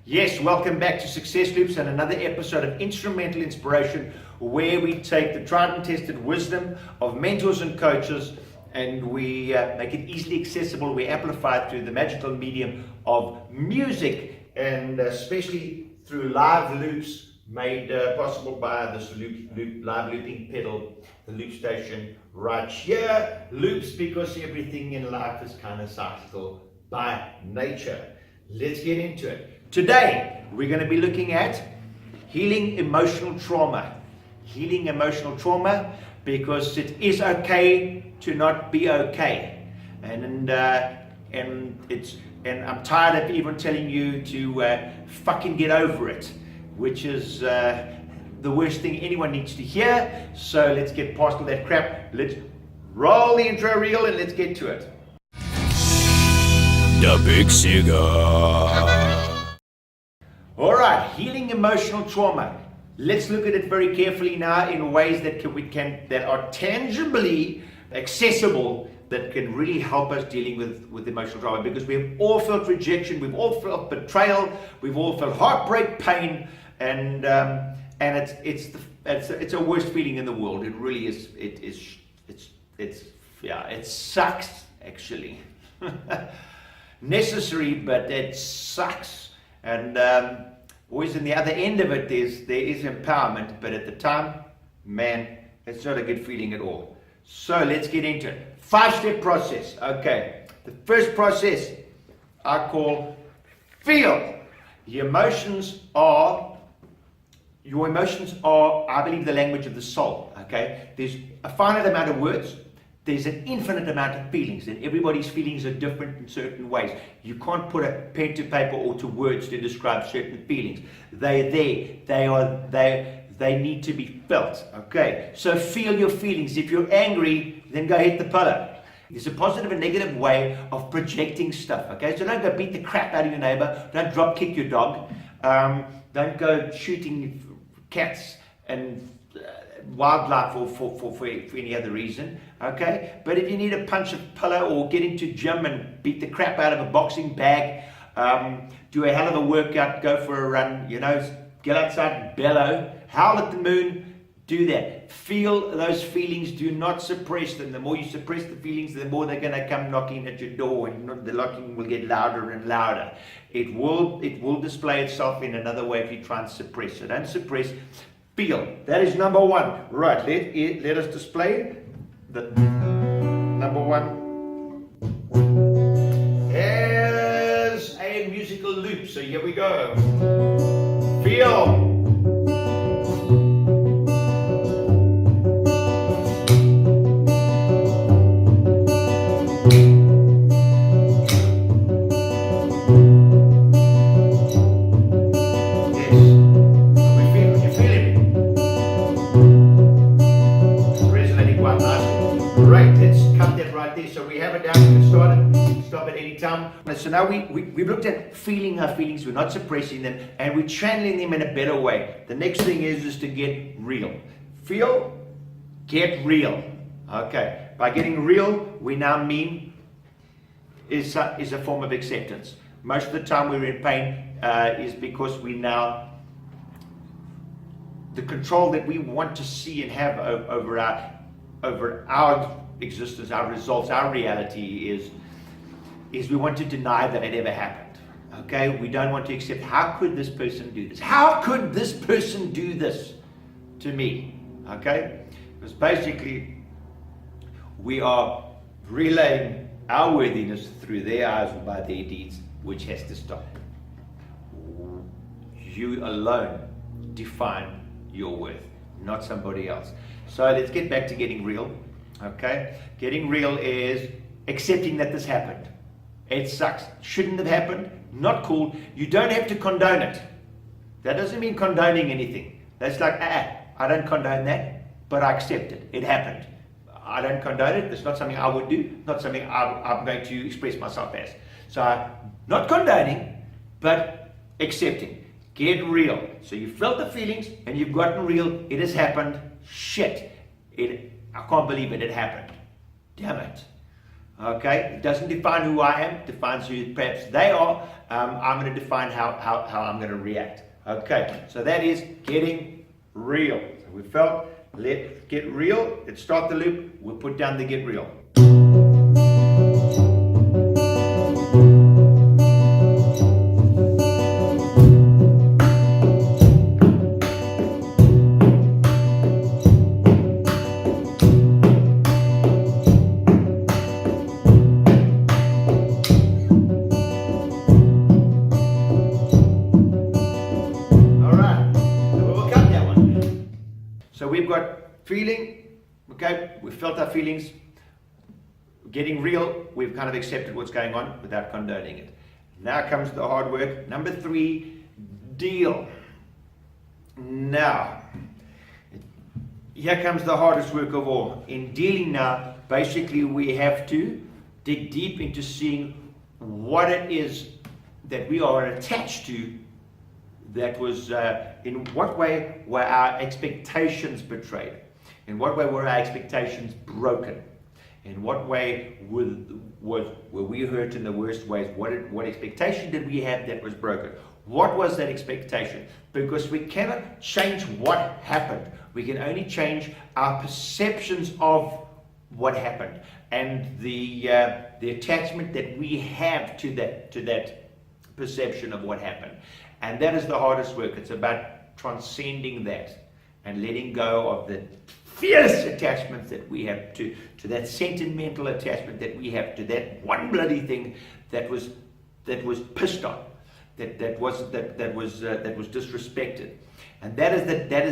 Yes, welcome back to Success Loops and another episode of Instrumental Inspiration, where we take the tried and tested wisdom of mentors and coaches and we make it easily accessible. We amplify it through the magical medium of music, and especially through live loops made possible by this live looping pedal, the loop station right here. Loops because everything in life is kind of cyclical by nature. Let's get into it. Today, we're going to be looking at healing emotional trauma. Healing emotional trauma because it is okay to not be okay. And I'm tired of even telling you to fucking get over it, which is the worst thing anyone needs to hear. So let's get past all that crap. Let's roll the intro reel and let's get to it. The Big Cigar. All right, healing emotional trauma. Let's look at it very carefully now in ways that that are tangibly accessible, that can really help us dealing with emotional trauma, because we've all felt rejection, we've all felt betrayal, we've all felt heartbreak, pain, and it's a worst feeling in the world. It really is. It sucks actually. Necessary, but it sucks. And always in the other end of it, there is empowerment, but at the time, man, it's not a good feeling at all. So let's get into it. 5-step process. Okay, the first process I call feel. Your emotions are, I believe, the language of the soul. Okay, there's a finite amount of words. There's an infinite amount of feelings, and everybody's feelings are different in certain ways. You can't put a pen to paper or to words to describe certain feelings. They're there. They need to be felt. Okay, so feel your feelings. If you're angry, then go hit the pillow. There's a positive and negative way of projecting stuff. Okay, so don't go beat the crap out of your neighbor. Don't drop kick your dog. Don't go shooting cats and wildlife for any other reason. Okay, but if you need to punch a pillow or get into gym and beat the crap out of a boxing bag, do a hell of a workout, go for a run, get outside and bellow, howl at the moon, do that. Feel those feelings, do not suppress them. The more you suppress the feelings, the more they're going to come knocking at your door, and the knocking will get louder and louder. It will display itself in another way if you try and suppress. So don't suppress. Feel. That is number one. Right, let us display the number one as a musical loop. So here we go. Feel. So we have it down, you can stop at any time. So now we've looked at feeling our feelings, we're not suppressing them, and we're channeling them in a better way. The next thing is to get real. Feel, get real. Okay, by getting real, we now mean is a form of acceptance. Most of the time we're in pain is because we now, the control that we want to see and have over our existence, our results, our reality is we want to deny that it ever happened. Okay, we don't want to accept, how could this person do this? How could this person do this to me? Okay, because basically we are relaying our worthiness through their eyes or by their deeds, which has to stop. You alone define your worth, not somebody else. So let's get back to getting real. Okay, getting real is accepting that this happened. It sucks. Shouldn't have happened. Not cool. You don't have to condone it. That doesn't mean condoning anything. That's like, I don't condone that, but I accept it. It happened. I don't condone it. It's not something I would do. Not something I'm going to express myself as. So not condoning, but accepting. Get real. So you felt the feelings and you've gotten real. It has happened. Shit. I can't believe it happened. Damn it. Okay, it doesn't define who I am, it defines who perhaps they are. I'm going to define how I'm going to react. Okay, so that is getting real. So we felt, let's get real, let's start the loop, we'll put down the get real. So we've got feeling, okay, we've felt our feelings, getting real, we've kind of accepted what's going on without condoning it. Now comes the hard work. Number 3, deal. Now, here comes the hardest work of all. In dealing now, basically we have to dig deep into seeing what it is that we are attached to. That was, in what way were our expectations betrayed? In what way were our expectations broken? In what way were we hurt in the worst ways? What expectation did we have that was broken? What was that expectation? Because we cannot change what happened. We can only change our perceptions of what happened and the attachment that we have to that perception of what happened. And that is the hardest work. It's about transcending that and letting go of the fierce attachments that we have to that sentimental attachment that we have to that one bloody thing that was pissed on, that was disrespected. And that is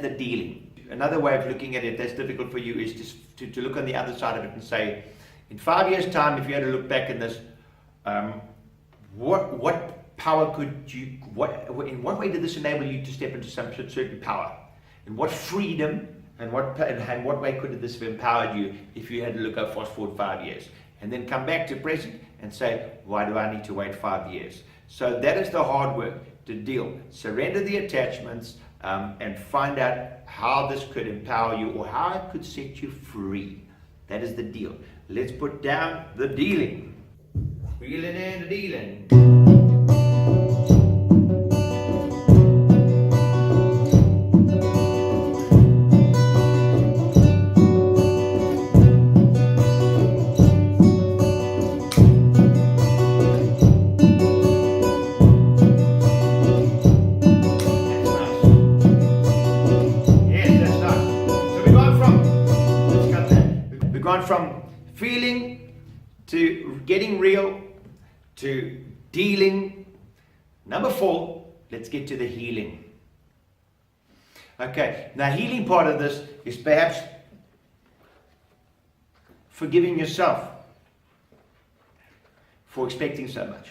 the dealing. Another way of looking at it that's difficult for you is just to look on the other side of it and say, in 5 years' time, if you had to look back in this, what power could you, in what way did this enable you to step into some certain power? In what freedom and what way could this have empowered you if you had to look up fast forward 5 years? And then come back to present and say, why do I need to wait 5 years? So that is the hard work, to deal. Surrender the attachments and find out how this could empower you or how it could set you free. That is the deal. Let's put down the dealing. Wheeling and dealing. From feeling to getting real to dealing. Number 4, let's get to the healing. Okay, now healing part of this is perhaps forgiving yourself for expecting so much.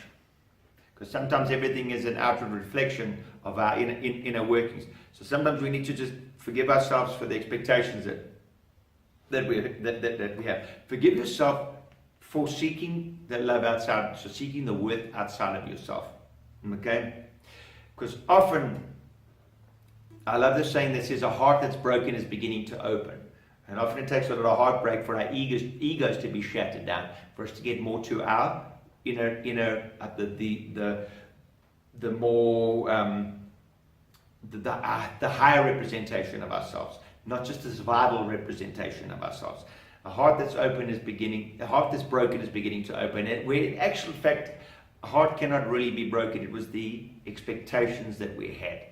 Because sometimes everything is an outward reflection of our inner workings. So sometimes we need to just forgive ourselves for the expectations that we have. Forgive yourself for seeking the love outside, so seeking the worth outside of yourself. Okay? Because often, I love this saying that says a heart that's broken is beginning to open. And often it takes a little heartbreak for our egos to be shattered down, for us to get more to our inner the more the higher representation of ourselves. Not just this vital representation of ourselves. A heart that's broken is beginning to open. And where in actual fact, a heart cannot really be broken. It was the expectations that we had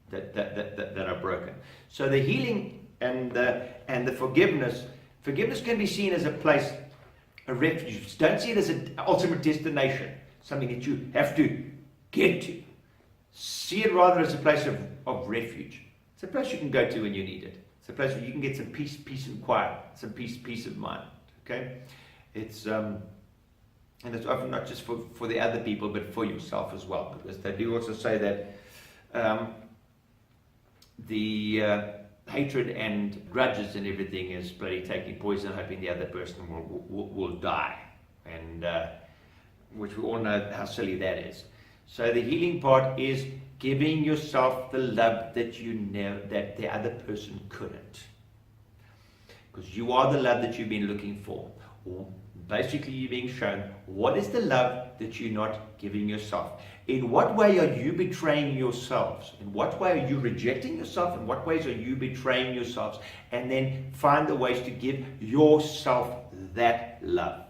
that are broken. So the healing and the forgiveness can be seen as a place, a refuge. Don't see it as an ultimate destination, something that you have to get to. See it rather as a place of refuge. It's a place you can go to when you need it. It's a place where you can get some peace and quiet, some peace of mind. Okay, it's and it's often not just for the other people, but for yourself as well, because they do also say that the hatred and grudges and everything is bloody taking poison, hoping the other person will die, and which we all know how silly that is. So the healing part is giving yourself the love that you know that the other person couldn't. Because you are the love that you've been looking for. Or basically you're being shown what is the love that you're not giving yourself. In what way are you betraying yourselves? In what way are you rejecting yourself? In what ways are you betraying yourselves? And then find the ways to give yourself that love.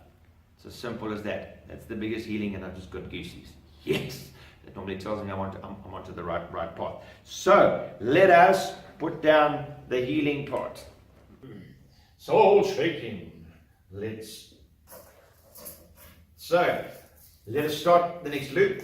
It's as simple as that. That's the biggest healing, and I've just got goosies. Yes, that normally tells me I'm onto the right path. So let us put down the healing part. Soul shaking. So let us start the next loop.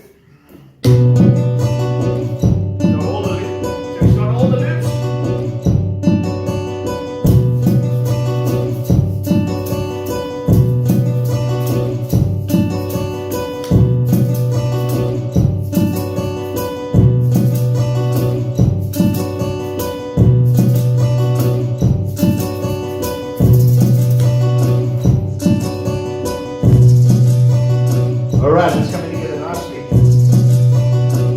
Alright, it's coming together nicely.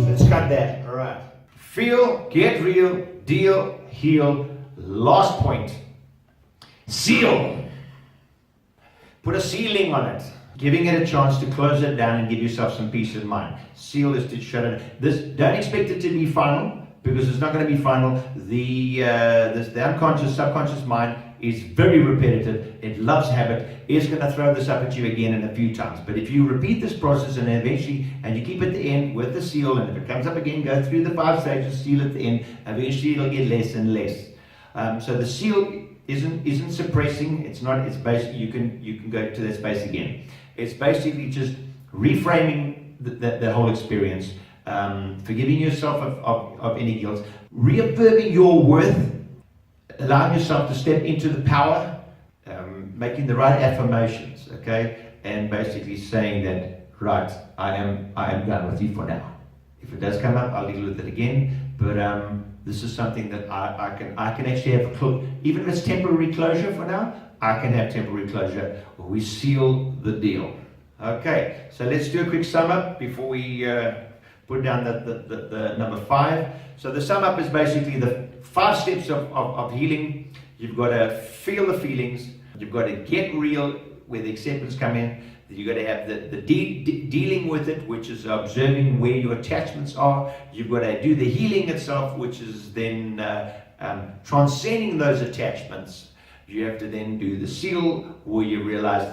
Let's cut that. Alright. Feel, get real, deal, heal. Last point. Seal. Put a sealing on it. Giving it a chance to close it down and give yourself some peace of mind. Seal is to shut it. Don't expect it to be final, because it's not going to be final. The unconscious, subconscious mind is very repetitive. It loves habit. It's going to throw this up at you again and a few times. But if you repeat this process and eventually, and you keep at the end with the seal, and if it comes up again, go through the 5 stages, seal at the end, eventually it'll get less and less. So the seal isn't suppressing. It's not. It's basically you can go to that space again. It's basically just reframing the whole experience, forgiving yourself of any guilt, reaffirming your worth, allowing yourself to step into the power, making the right affirmations, okay, and basically saying that, right, I am done with you for now. If it does come up, I'll deal with it again. But this is something that I can actually have even if it's temporary closure for now. I can have temporary closure. We seal the deal. Okay, so let's do a quick sum up before we put down the number 5. So the sum up is basically the 5 steps of healing. You've got to feel the feelings. You've got to get real where the acceptance come in. You've got to have the dealing with it, which is observing where your attachments are. You've got to do the healing itself, which is then transcending those attachments. You have to then do the seal, where you realize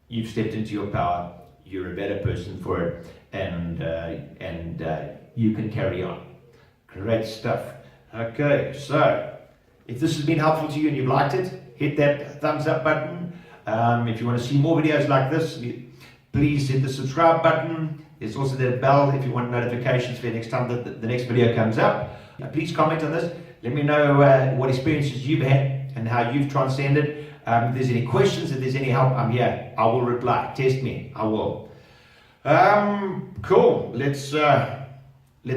you've stepped into your power. You're a better person for it, and you can carry on. Great stuff. Okay, so if this has been helpful to you and you've liked it, hit that thumbs up button. If you want to see more videos like this, please hit the subscribe button. There's also the bell if you want notifications for the next time that the next video comes up. Please comment on this. Let me know what experiences you've had and how you've transcended. If there's any questions, if there's any help, I'm here. I will reply. Test me. I will. Cool. Let's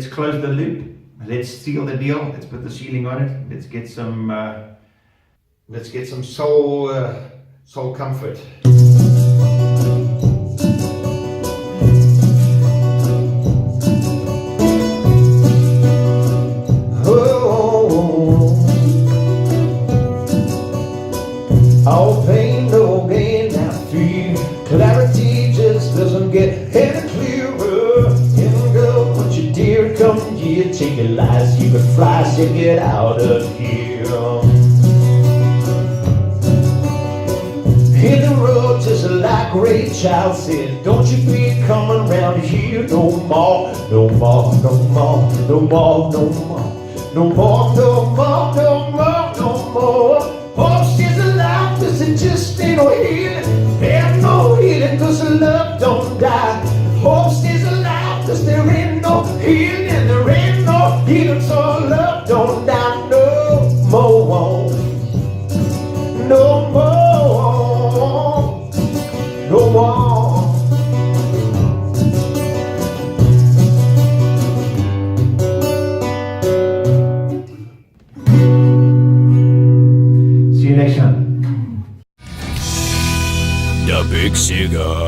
close the loop. Let's seal the deal. Let's put the sealing on it. Let's get some soul comfort. All pain, no gain, now feel clarity just doesn't get any clearer. And girl, put your dear, come here, take your lies, you can fly, so get out of here. Hit the road just like Ray Charles said, don't you be coming around here no more, no more, no more, no more, no more, no more, no more, no more, no more. Hope she's alive, cause it just ain't no healing. There's no healing, cause the love don't die. Hope she's alive, cause there ain't no healing. There ain't no healing, so love don't die no more. No more. No more. The Big Cigar.